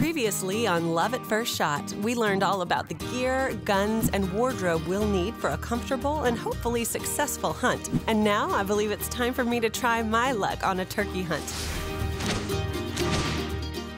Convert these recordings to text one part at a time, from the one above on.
Previously on Love at First Shot, we learned all about the gear, guns, and wardrobe we'll need for a comfortable and hopefully successful hunt. And now I believe it's time for me to try my luck on a turkey hunt.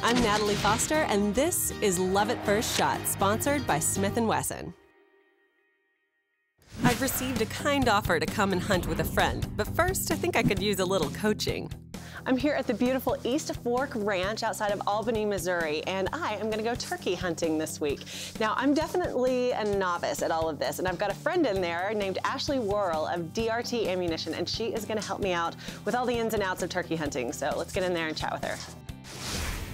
I'm Natalie Foster, and this is Love at First Shot, sponsored by Smith Wesson. I've received a kind offer to come and hunt with a friend, but first I think I could use a little coaching. I'm here at the beautiful East Fork Ranch outside of Albany, Missouri, and I am gonna go turkey hunting this week. Now, I'm definitely a novice at all of this, and I've got a friend in there named Ashley Worrell of DRT Ammunition, and she is gonna help me out with all the ins and outs of turkey hunting. So let's get in there and chat with her.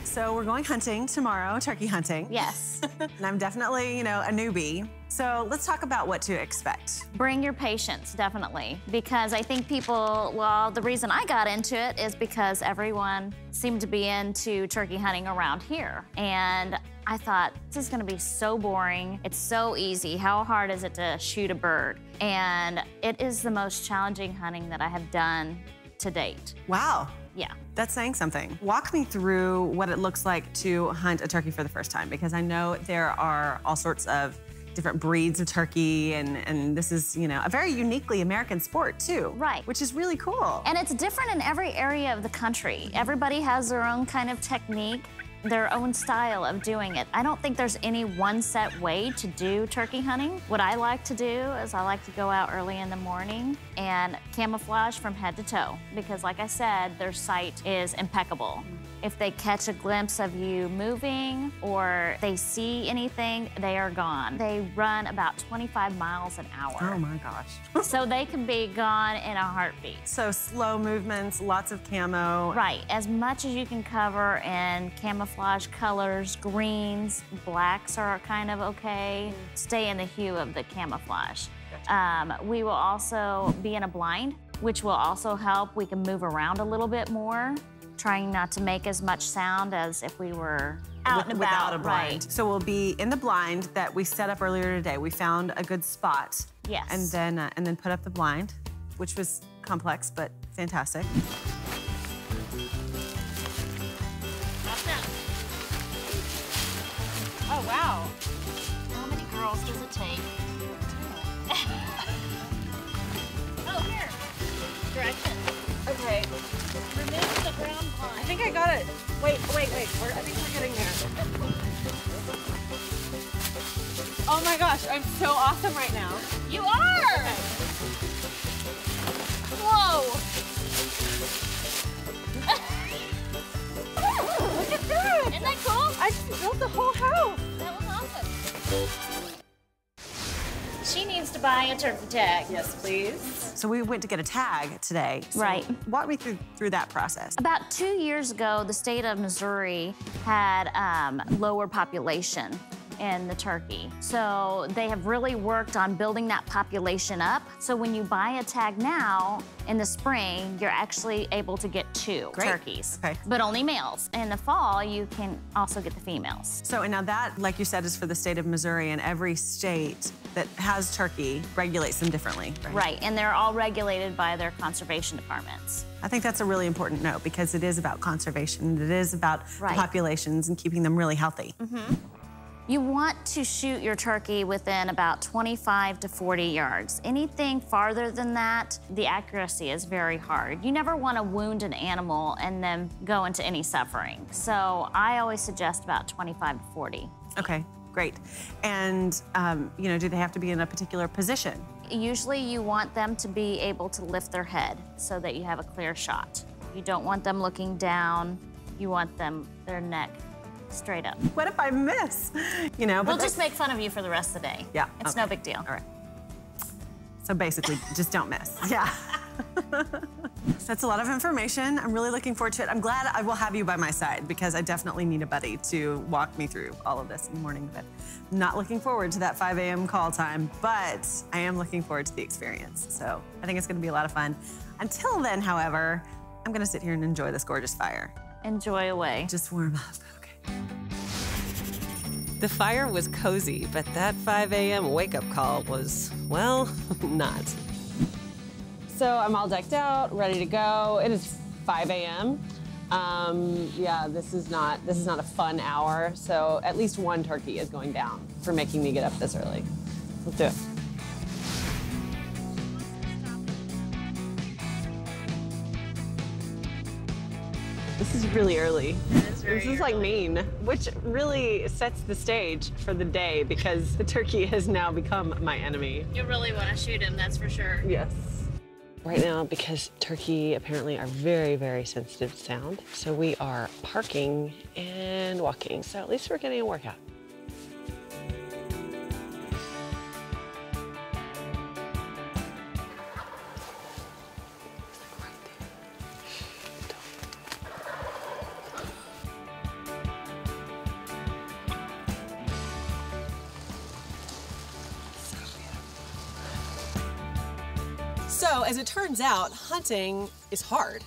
So we're going hunting tomorrow, turkey hunting. Yes. And I'm definitely, a newbie. So let's talk about what to expect. Bring your patience, definitely. Because I think people, well, the reason I got into it is because everyone seemed to be into turkey hunting around here. And I thought, this is gonna be so boring. It's so easy. How hard is it to shoot a bird? And it is the most challenging hunting that I have done to date. Wow. Yeah. That's saying something. Walk me through what it looks like to hunt a turkey for the first time, because I know there are all sorts of different breeds of turkey, and this is, a very uniquely American sport too. Right. Which is really cool. And it's different in every area of the country. Everybody has their own kind of technique, their own style of doing it. I don't think there's any one set way to do turkey hunting. What I like to do is I like to go out early in the morning and camouflage from head to toe, because like I said, their sight is impeccable. If they catch a glimpse of you moving or they see anything, they are gone. They run about 25 miles an hour. Oh my gosh. So they can be gone in a heartbeat. So slow movements, lots of camo. Right, as much as you can cover in camouflage colors, greens, blacks are kind of okay. Stay in the hue of the camouflage. We will also be in a blind, which will also help. We can move around a little bit more, trying not to make as much sound as if we were out and about. Without a blind. Right. So we'll be in the blind that we set up earlier today. We found a good spot. Yes. And then put up the blind, which was complex, but fantastic. Oh, wow. How many girls does it take? Oh, here. Direction. Okay. Remove the ground blind. I think I got it. Wait. I think we're getting there. Oh my gosh, I'm so awesome right now. You are! Okay. Whoa! Look at that! Isn't that cool? I built the whole house. That was awesome. She needs to buy a turkey tag. Yes, please. So we went to get a tag today. So Right. Walk me through that process. About 2 years ago, the state of Missouri had lower population in the turkey. So they have really worked on building that population up. So when you buy a tag now, in the spring, you're actually able to get two turkeys. Okay. But only males. In the fall, you can also get the females. So, and now that, like you said, is for the state of Missouri, and every state that has turkey regulates them differently, right? Right, and they're all regulated by their conservation departments. I think that's a really important note, because it is about conservation. It is about the populations and keeping them really healthy. Mm-hmm. You want to shoot your turkey within about 25 to 40 yards. Anything farther than that, the accuracy is very hard. You never want to wound an animal and then go into any suffering. So I always suggest about 25 to 40. Okay, great. And, do they have to be in a particular position? Usually you want them to be able to lift their head so that you have a clear shot. You don't want them looking down. You want their neck straight up. What if I miss? We'll just make fun of you for the rest of the day. Yeah. It's no big deal. All right. So basically, just don't miss. Yeah. So that's a lot of information. I'm really looking forward to it. I'm glad I will have you by my side, because I definitely need a buddy to walk me through all of this in the morning. But I'm not looking forward to that 5 a.m. call time, but I am looking forward to the experience. So I think it's gonna be a lot of fun. Until then, however, I'm gonna sit here and enjoy this gorgeous fire. Enjoy away. Just warm up. The fire was cozy, but that 5 a.m. wake-up call was, well, not. So I'm all decked out, ready to go. It is 5 a.m. Yeah, this is not a fun hour, so at least one turkey is going down for making me get up this early. Let's do it. This is really early. This is like mean, which really sets the stage for the day because the turkey has now become my enemy. You really want to shoot him, that's for sure. Yes. Right now, because turkey apparently are very, very sensitive to sound, so we are parking and walking. So at least we're getting a workout. So, as it turns out, hunting is hard.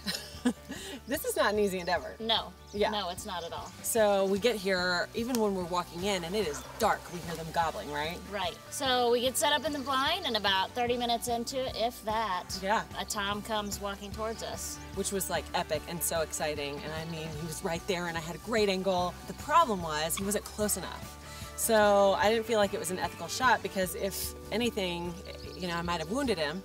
This is not an easy endeavor. No, Yeah. no, it's not at all. So we get here, even when we're walking in and it is dark, we hear them gobbling, right? Right. So we get set up in the blind, and about 30 minutes into it, if that, Yeah. a tom comes walking towards us. Which was like epic and so exciting. And I mean, he was right there and I had a great angle. The problem was he wasn't close enough. So I didn't feel like it was an ethical shot because if anything, you know, I might have wounded him.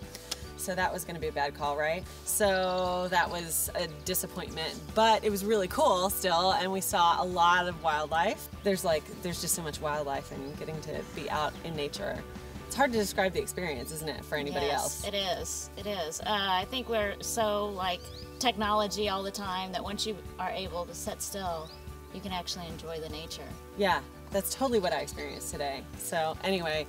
So that was gonna be a bad call, right? So that was a disappointment, but it was really cool still, and we saw a lot of wildlife. There's just so much wildlife and getting to be out in nature. It's hard to describe the experience, isn't it, for anybody else? It is, it is. I think we're so like technology all the time that once you are able to sit still, you can actually enjoy the nature. Yeah, that's totally what I experienced today. So anyway,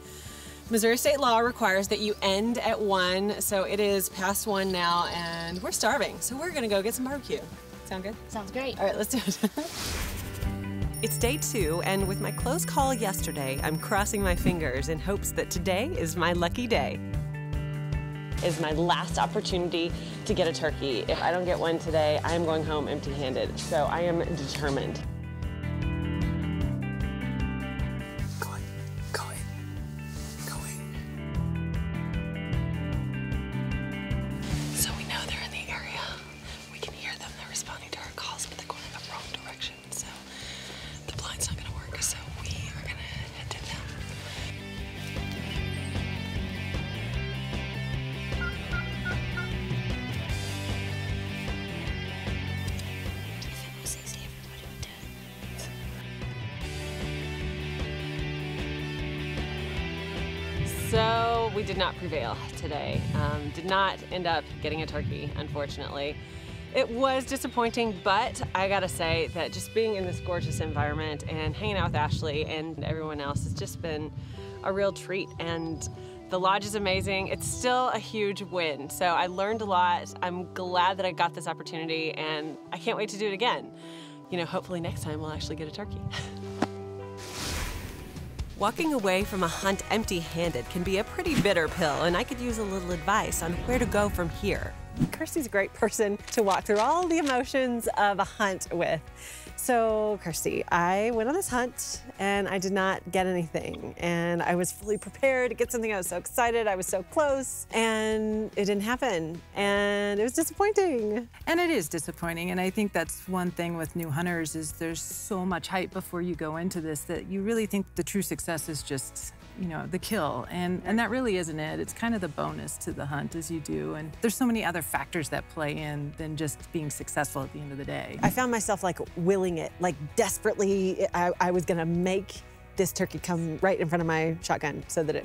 Missouri state law requires that you end at 1, so it is past 1 now, and we're starving, so we're gonna go get some barbecue. Sound good? Sounds great. All right, let's do it. It's day 2, and with my close call yesterday, I'm crossing my fingers in hopes that today is my lucky day. Is my last opportunity to get a turkey. If I don't get one today, I am going home empty-handed, so I am determined. So we did not prevail today. Did not end up getting a turkey, unfortunately. It was disappointing, but I gotta say that just being in this gorgeous environment and hanging out with Ashley and everyone else has just been a real treat. And the lodge is amazing. It's still a huge win. So I learned a lot. I'm glad that I got this opportunity and I can't wait to do it again. You know, hopefully next time we'll actually get a turkey. Walking away from a hunt empty-handed can be a pretty bitter pill, and I could use a little advice on where to go from here. Kirsty's a great person to walk through all the emotions of a hunt with. So, Kirsty, I went on this hunt and I did not get anything. And I was fully prepared to get something. I was so excited. I was so close and it didn't happen. And it was disappointing. And it is disappointing. And I think that's one thing with new hunters is there's so much hype before you go into this that you really think the true success is just, you know, the kill. And that really isn't it. It's kind of the bonus to the hunt as you do. And there's so many other factors that play in than just being successful at the end of the day. I found myself like willing it, like desperately. I was gonna make this turkey come right in front of my shotgun so that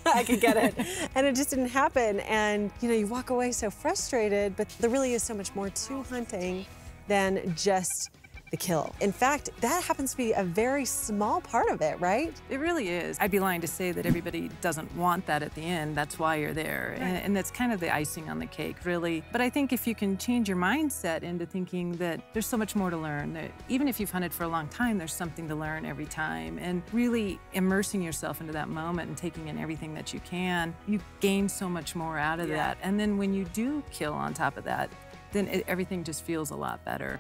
I could get it. And it just didn't happen. And you know, you walk away so frustrated, but there really is so much more to hunting than just the kill. In fact, that happens to be a very small part of it, right? It really is. I'd be lying to say that everybody doesn't want that at the end. That's why you're there. Right. And that's kind of the icing on the cake, really. But I think if you can change your mindset into thinking that there's so much more to learn, that even if you've hunted for a long time, there's something to learn every time. And really immersing yourself into that moment and taking in everything that you can, you gain so much more out of that. And then when you do kill on top of that, then everything just feels a lot better.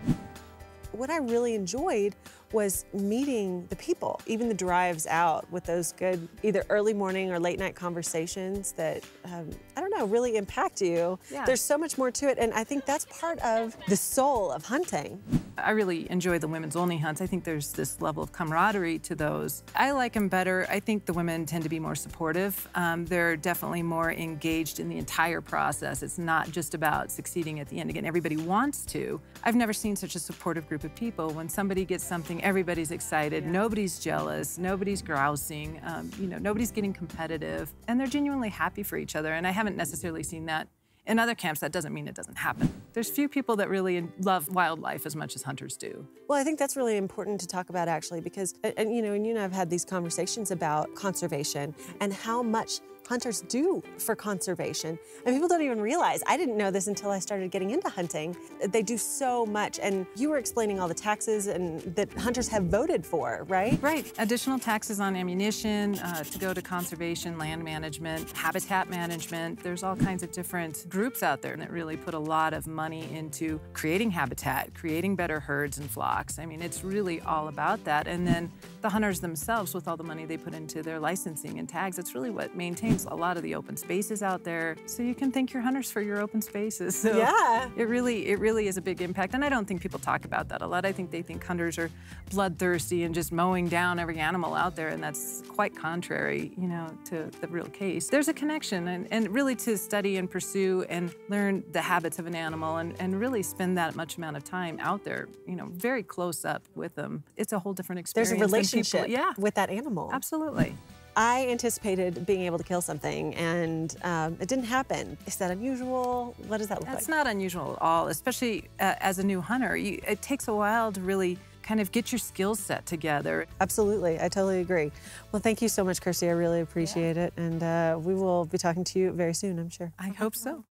what I really enjoyed was meeting the people, even the drives out with those good either early morning or late night conversations that, I don't know, really impact you. Yeah. There's so much more to it, and I think that's part of the soul of hunting. I really enjoy the women's only hunts. I think there's this level of camaraderie to those. I like them better. I think the women tend to be more supportive. They're definitely more engaged in the entire process. It's not just about succeeding at the end. Again, everybody wants to. I've never seen such a supportive group of people. When somebody gets something, everybody's excited. Yeah. Nobody's jealous. Nobody's grousing. You know, nobody's getting competitive. And they're genuinely happy for each other. And I haven't necessarily seen that in other camps. That doesn't mean it doesn't happen. There's few people that really love wildlife as much as hunters do. Well, I think that's really important to talk about, actually, because, and you and I have had these conversations about conservation and how much hunters do for conservation. And people don't even realize, I didn't know this until I started getting into hunting. They do so much. And you were explaining all the taxes and that hunters have voted for, right? Right. Additional taxes on ammunition to go to conservation, land management, habitat management. There's all kinds of different groups out there that really put a lot of money into creating habitat, creating better herds and flocks. I mean, it's really all about that. And then the hunters themselves, with all the money they put into their licensing and tags, it's really what maintains a lot of the open spaces out there. So you can thank your hunters for your open spaces. So yeah. It really is a big impact. And I don't think people talk about that a lot. I think they think hunters are bloodthirsty and just mowing down every animal out there, and that's quite contrary, you know, to the real case. There's a connection, and really to study and pursue and learn the habits of an animal and really spend that much amount of time out there, you know, very close up with them. It's a whole different experience. There's a relationship yeah. with that animal. Absolutely. I anticipated being able to kill something, and it didn't happen. Is that unusual? What does that look like? That's not unusual at all, especially as a new hunter. It takes a while to really kind of get your skill set together. Absolutely, I totally agree. Well, thank you so much, Kirsty. I really appreciate it, and we will be talking to you very soon, I'm sure. I hope so.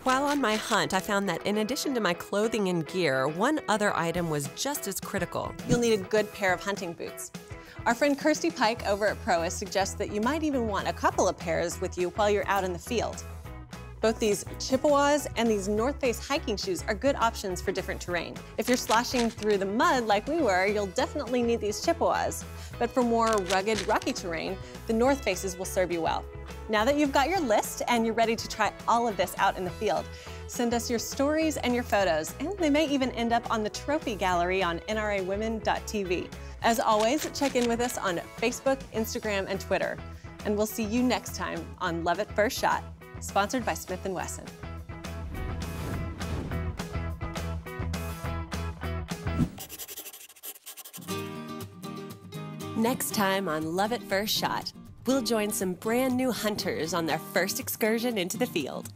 While on my hunt, I found that in addition to my clothing and gear, one other item was just as critical. You'll need a good pair of hunting boots. Our friend Kirsty Pike over at Proas suggests that you might even want a couple of pairs with you while you're out in the field. Both these Chippewas and these North Face hiking shoes are good options for different terrain. If you're sloshing through the mud like we were, you'll definitely need these Chippewas. But for more rugged, rocky terrain, the North Faces will serve you well. Now that you've got your list and you're ready to try all of this out in the field, send us your stories and your photos, and they may even end up on the trophy gallery on nrawomen.tv. As always, check in with us on Facebook, Instagram, and Twitter. And we'll see you next time on Love at First Shot, sponsored by Smith Wesson. Next time on Love at First Shot, we'll join some brand new hunters on their first excursion into the field.